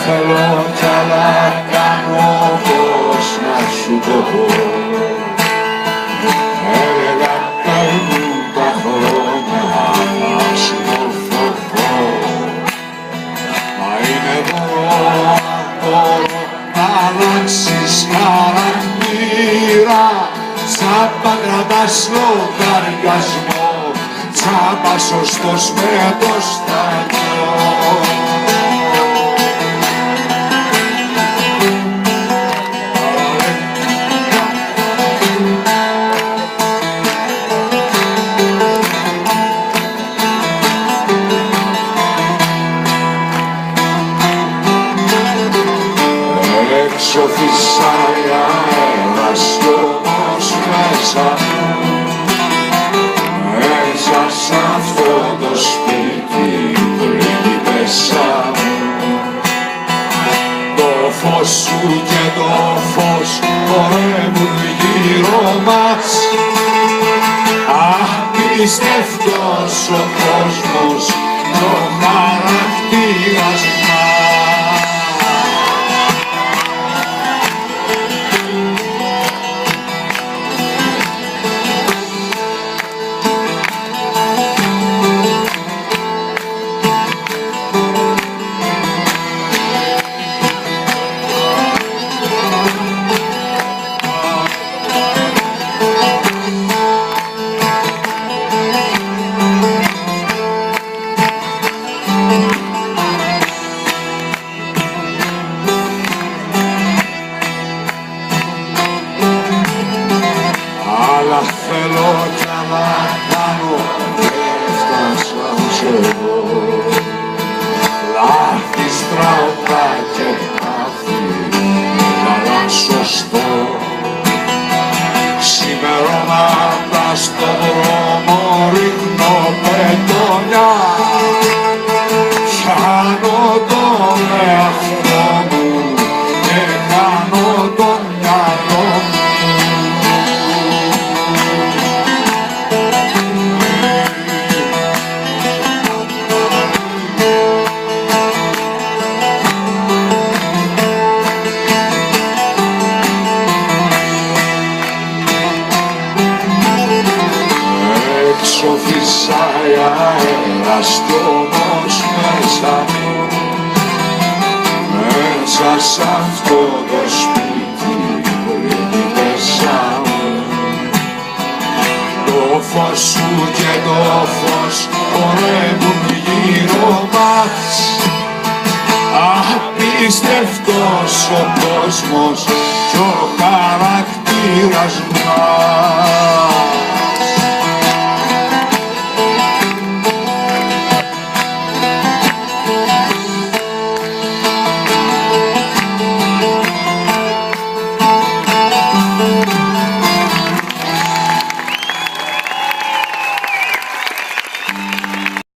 θέλω κι άλλα κάνω, πώς να σου το πω. Έλεγα παίρνουν τα χρόνια να συμμορφωθώ, μα είναι δώρο απόρρο να αλλάξεις χαρακτήρα. Τσάπα κρατάς λογαριασμό, τσάπα σωστός με το στρατιώ. Έξω φυσάει αέρας κι όμως μέσα σ' αυτό το σπίτι πρίγκιπεσσα μου. Το φως σου και το φως χορεύουν γύρω μας. Απίστευτος ο κόσμος κι ο χαρακτήρας μας. Αλλά θέλω κι άλλα κάνω, έφτασα ως εδώ. Λάθη, στραβά και λάθη, καλά σωστό. Ξημερώματα στο δρόμο ρίχνω πετονιά. Πιάνω τον εαυτό μου και κάνω το μυαλό μου. Έξω φυσάει αέρας κι όμως μέσα μου, μέσα σ' αυτό το σπίτι πρίγκιπεσσα μου. Το φως σου και το φως χορεύουν γύρω μας. Απίστευτος ο κόσμος κι ο χαρακτήρας μας.